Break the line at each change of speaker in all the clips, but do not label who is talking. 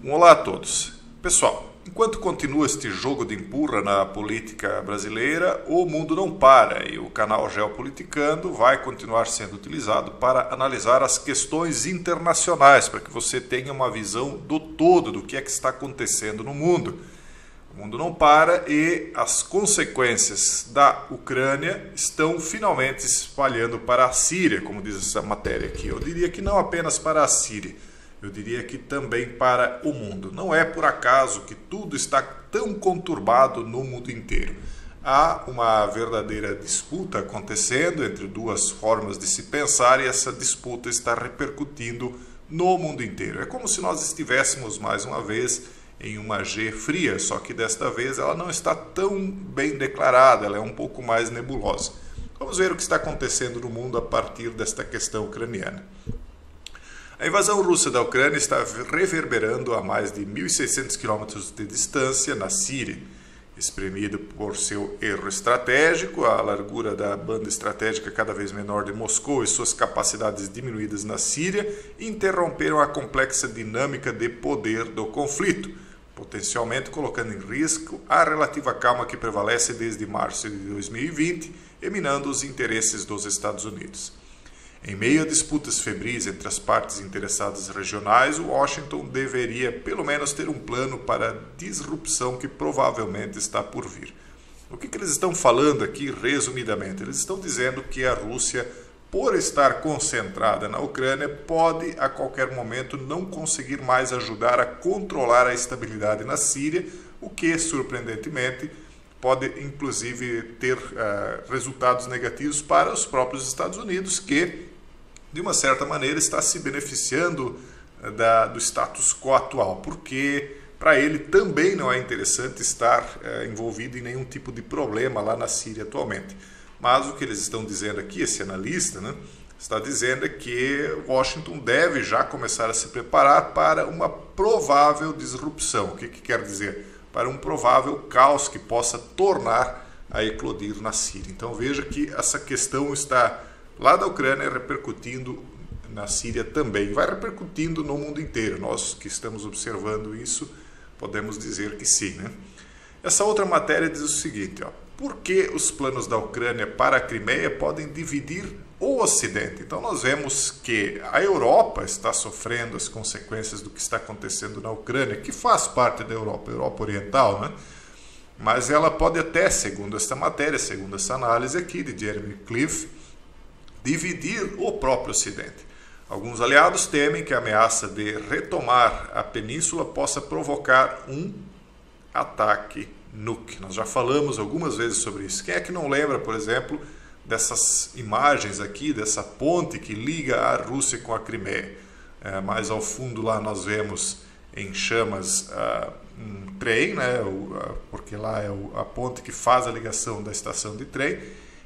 Olá a todos. Pessoal, enquanto continua este jogo de empurra na política brasileira, o mundo não para e o canal Geopoliticando vai continuar sendo utilizado para analisar as questões internacionais, para que você tenha uma visão do todo do que é que está acontecendo no mundo. O mundo não para e as consequências da Ucrânia estão finalmente se espalhando para a Síria, como diz essa matéria aqui. Eu diria que não apenas para a Síria. Eu diria que também para o mundo. Não é por acaso que tudo está tão conturbado no mundo inteiro. Há uma verdadeira disputa acontecendo entre duas formas de se pensar e essa disputa está repercutindo no mundo inteiro. É como se nós estivéssemos mais uma vez em uma G fria, só que desta vez ela não está tão bem declarada, ela é um pouco mais nebulosa. Vamos ver o que está acontecendo no mundo a partir desta questão ucraniana. A invasão russa da Ucrânia está reverberando a mais de 1.600 quilômetros de distância na Síria. Espremido por seu erro estratégico, a largura da banda estratégica cada vez menor de Moscou e suas capacidades diminuídas na Síria interromperam a complexa dinâmica de poder do conflito, potencialmente colocando em risco a relativa calma que prevalece desde março de 2020 e minando os interesses dos Estados Unidos. Em meio a disputas febris entre as partes interessadas regionais, Washington deveria pelo menos ter um plano para a disrupção que provavelmente está por vir. O que eles estão falando aqui, resumidamente? Eles estão dizendo que a Rússia, por estar concentrada na Ucrânia, pode a qualquer momento não conseguir mais ajudar a controlar a estabilidade na Síria, o que, surpreendentemente, pode inclusive ter resultados negativos para os próprios Estados Unidos, que de uma certa maneira está se beneficiando do status quo atual, porque para ele também não é interessante estar envolvido em nenhum tipo de problema lá na Síria atualmente. Mas o que eles estão dizendo aqui, esse analista, está dizendo que Washington deve já começar a se preparar para uma provável disrupção. O que quer dizer? Para um provável caos que possa tornar a eclodir na Síria. Então veja que essa questão está lá da Ucrânia repercutindo na Síria também. Vai repercutindo no mundo inteiro. Nós que estamos observando isso, podemos dizer que sim. Essa outra matéria diz o seguinte, por que os planos da Ucrânia para a Crimeia podem dividir o Ocidente? Então nós vemos que a Europa está sofrendo as consequências do que está acontecendo na Ucrânia, que faz parte da Europa Oriental, mas ela pode até, segundo esta matéria, segundo essa análise aqui de Jeremy Cliff, dividir o próprio Ocidente. Alguns aliados temem que a ameaça de retomar a península possa provocar um ataque nuke. Nós já falamos algumas vezes sobre isso. Quem é que não lembra, por exemplo, dessas imagens aqui, dessa ponte que liga a Rússia com a Crimeia? Mais ao fundo lá nós vemos em chamas um trem, porque lá é a ponte que faz a ligação da estação de trem.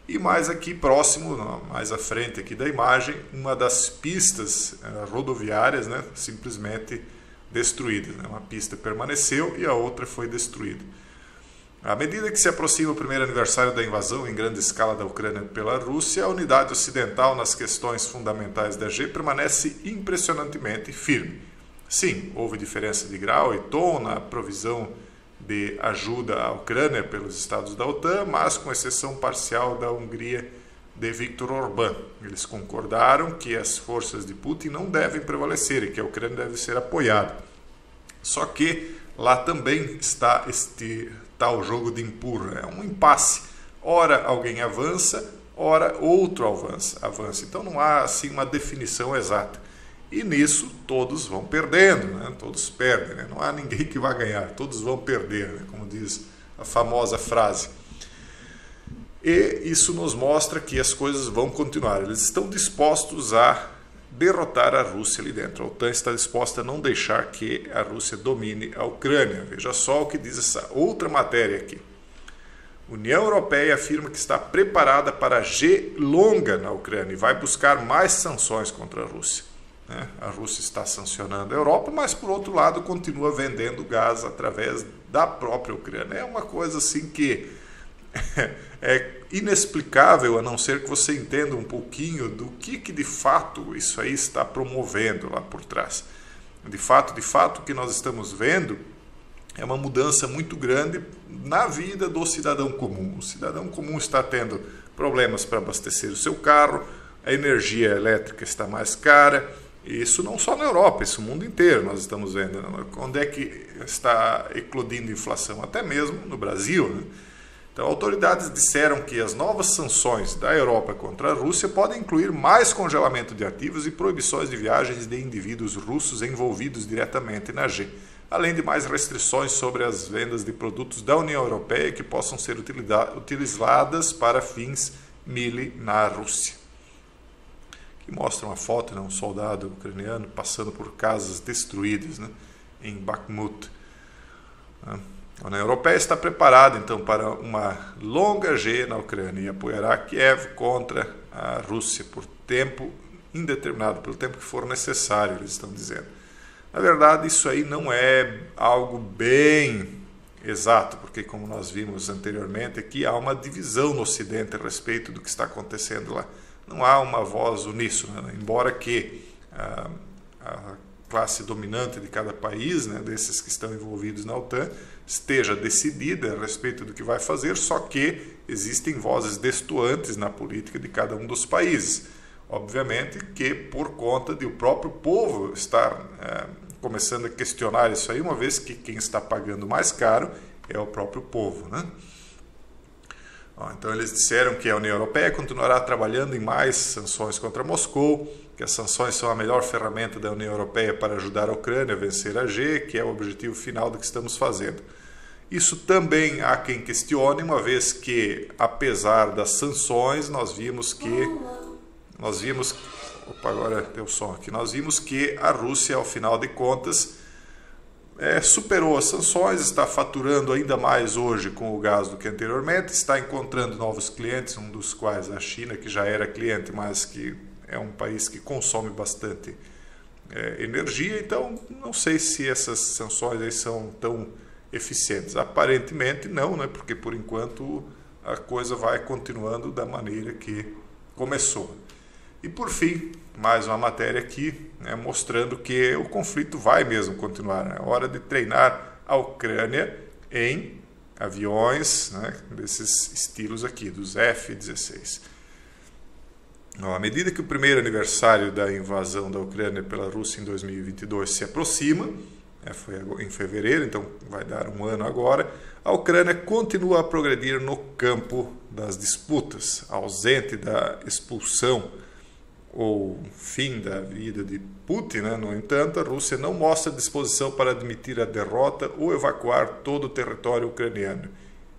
E mais aqui próximo, mais à frente aqui da imagem, uma das pistas rodoviárias simplesmente destruída. Uma pista permaneceu e a outra foi destruída. À medida que se aproxima o primeiro aniversário da invasão em grande escala da Ucrânia pela Rússia, a unidade ocidental nas questões fundamentais da G permanece impressionantemente firme. Sim, houve diferença de grau e tom na provisão de ajuda à Ucrânia pelos estados da OTAN, mas com exceção parcial da Hungria de Viktor Orbán. Eles concordaram que as forças de Putin não devem prevalecer e que a Ucrânia deve ser apoiada. Só que lá também está este tal jogo de empurra, é um impasse. Ora alguém avança, ora outro avança. Então não há assim uma definição exata. E nisso todos vão perdendo, todos perdem, não há ninguém que vai ganhar, todos vão perder, como diz a famosa frase. E isso nos mostra que as coisas vão continuar, eles estão dispostos a derrotar a Rússia ali dentro. A OTAN está disposta a não deixar que a Rússia domine a Ucrânia. Veja só o que diz essa outra matéria aqui. A União Europeia afirma que está preparada para a G longa na Ucrânia e vai buscar mais sanções contra a Rússia. A Rússia está sancionando a Europa, mas por outro lado continua vendendo gás através da própria Ucrânia. É uma coisa assim que é inexplicável, a não ser que você entenda um pouquinho do que de fato isso aí está promovendo lá por trás. De fato, o que nós estamos vendo é uma mudança muito grande na vida do cidadão comum. O cidadão comum está tendo problemas para abastecer o seu carro, a energia elétrica está mais cara, e isso não só na Europa, isso no mundo inteiro nós estamos vendo. Onde é que está eclodindo inflação? Até mesmo no Brasil, né? Então, autoridades disseram que as novas sanções da Europa contra a Rússia podem incluir mais congelamento de ativos e proibições de viagens de indivíduos russos envolvidos diretamente na G, além de mais restrições sobre as vendas de produtos da União Europeia que possam ser utilizadas para fins militares na Rússia. Que mostra uma foto de um soldado ucraniano passando por casas destruídas, né, em Bakhmut. A União Europeia está preparada, então, para uma longa G na Ucrânia e apoiará Kiev contra a Rússia por tempo indeterminado, pelo tempo que for necessário, eles estão dizendo. Na verdade, isso aí não é algo bem exato, porque, como nós vimos anteriormente, aqui há uma divisão no Ocidente a respeito do que está acontecendo lá. Não há uma voz uníssona, né? Embora que a classe dominante de cada país, né, desses que estão envolvidos na OTAN, esteja decidida a respeito do que vai fazer, só que existem vozes destoantes na política de cada um dos países. Obviamente que por conta de o próprio povo estar começando a questionar isso aí, uma vez que quem está pagando mais caro é o próprio povo, né? Então eles disseram que a União Europeia continuará trabalhando em mais sanções contra Moscou, que as sanções são a melhor ferramenta da União Europeia para ajudar a Ucrânia a vencer a G, que é o objetivo final do que estamos fazendo. Isso também há quem questione, uma vez que, apesar das sanções, nós vimos que a Rússia, ao final de contas, superou as sanções, está faturando ainda mais hoje com o gás do que anteriormente, está encontrando novos clientes, um dos quais a China, que já era cliente, mas que é um país que consome bastante energia. Então, não sei se essas sanções aí são tão eficientes. Aparentemente não, né? Porque por enquanto a coisa vai continuando da maneira que começou. E por fim, mais uma matéria aqui, né, mostrando que o conflito vai mesmo continuar. É hora de treinar a Ucrânia em aviões, né, desses estilos aqui, dos F-16. À medida que o primeiro aniversário da invasão da Ucrânia pela Rússia em 2022 se aproxima, foi em fevereiro, então vai dar um ano agora, a Ucrânia continua a progredir no campo das disputas, ausente da expulsão ou fim da vida de Putin, né? No entanto, a Rússia não mostra disposição para admitir a derrota ou evacuar todo o território ucraniano,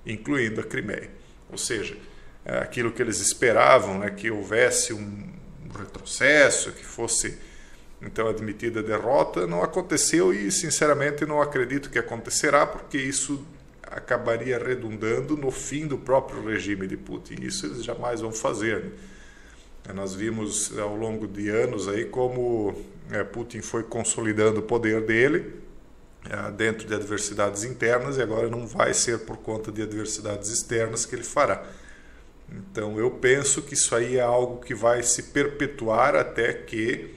incluindo a Crimeia. Ou seja, aquilo que eles esperavam, né, que houvesse um retrocesso, que fosse então admitida a derrota, não aconteceu e, sinceramente, não acredito que acontecerá, porque isso acabaria redundando no fim do próprio regime de Putin. Isso eles jamais vão fazer, né? Nós vimos ao longo de anos aí como Putin foi consolidando o poder dele dentro de adversidades internas, e agora não vai ser por conta de adversidades externas que ele fará. Então eu penso que isso aí é algo que vai se perpetuar até que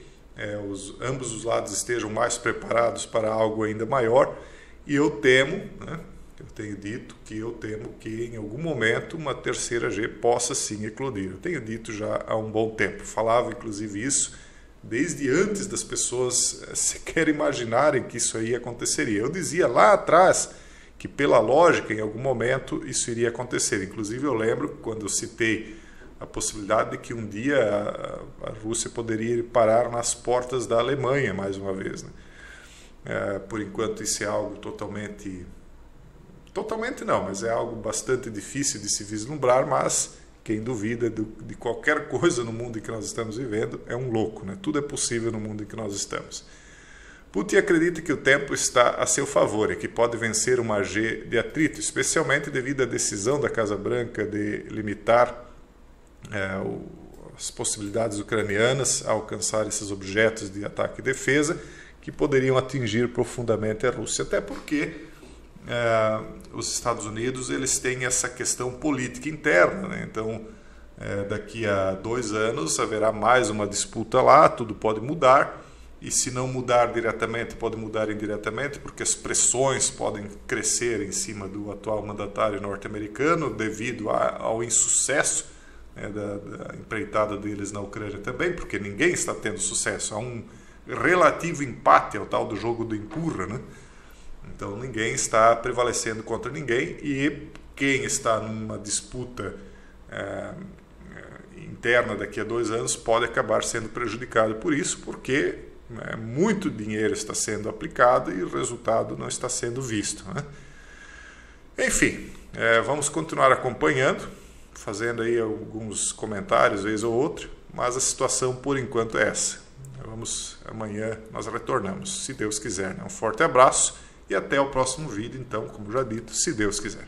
ambos os lados estejam mais preparados para algo ainda maior, e eu temo, né, eu tenho dito que eu temo que em algum momento uma terceira G possa sim eclodir. Eu tenho dito já há um bom tempo, falava inclusive isso desde antes das pessoas sequer imaginarem que isso aí aconteceria. Eu dizia lá atrás que pela lógica em algum momento isso iria acontecer. Inclusive eu lembro quando eu citei a possibilidade de que um dia a Rússia poderia parar nas portas da Alemanha mais uma vez, né? Por enquanto isso é algo totalmente não, mas é algo bastante difícil de se vislumbrar, mas quem duvida de qualquer coisa no mundo em que nós estamos vivendo é um louco, né? Tudo é possível no mundo em que nós estamos. Putin acredita que o tempo está a seu favor e que pode vencer uma G de atrito, especialmente devido à decisão da Casa Branca de limitar as possibilidades ucranianas a alcançar esses objetos de ataque e defesa que poderiam atingir profundamente a Rússia, até porque os Estados Unidos eles têm essa questão política interna, né? Então daqui a 2 anos haverá mais uma disputa lá, tudo pode mudar, e se não mudar diretamente, pode mudar indiretamente, porque as pressões podem crescer em cima do atual mandatário norte-americano devido ao insucesso, né, da empreitada deles na Ucrânia também, porque ninguém está tendo sucesso. Há um relativo empate, ao tal do jogo do empurra, né? Então ninguém está prevalecendo contra ninguém, e quem está numa disputa interna daqui a 2 anos pode acabar sendo prejudicado por isso, porque muito dinheiro está sendo aplicado e o resultado não está sendo visto, né? Enfim, vamos continuar acompanhando, fazendo aí alguns comentários, vez ou outra, mas a situação por enquanto é essa. Amanhã nós retornamos, se Deus quiser, né? Um forte abraço e até o próximo vídeo, então, como já dito, se Deus quiser.